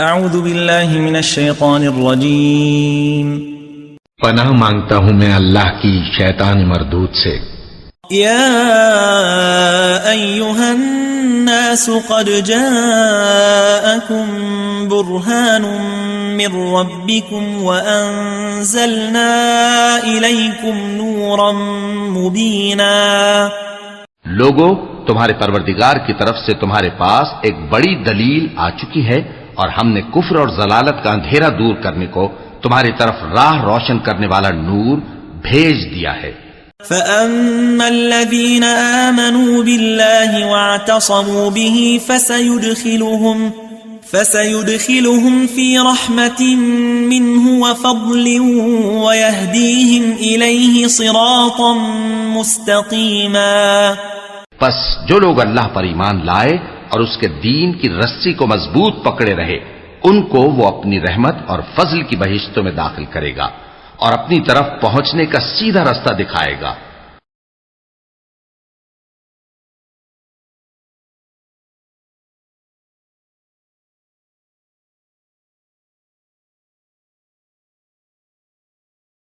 اعوذ باللہ من الشیطان الرجیم پناہ مانگتا ہوں میں اللہ کی شیطان مردود سے۔ یا ایہا الناس قد جاءکم برہان من ربکم وانزلنا الیکم نورا مبینا۔ لوگو، تمہارے پروردگار کی طرف سے تمہارے پاس ایک بڑی دلیل آ چکی ہے، اور ہم نے کفر اور ضلالت کا اندھیرا دور کرنے کو تمہاری طرف راہ روشن کرنے والا نور بھیج دیا ہے۔ فَأَمَّا الَّذِينَ آمَنُوا بِاللَّهِ وَاعْتَصَمُوا بِهِ فَسَيُدْخِلُهُمْ فِي رَحْمَةٍ مِّنْهُ وَفَضْلٍ وَيَهْدِيهِمْ إِلَيْهِ صِرَاطًا مُسْتَقِيمًا۔ پس جو لوگ اللہ پر ایمان لائے اور اس کے دین کی رسی کو مضبوط پکڑے رہے، ان کو وہ اپنی رحمت اور فضل کی بہشتوں میں داخل کرے گا اور اپنی طرف پہنچنے کا سیدھا رستہ دکھائے گا۔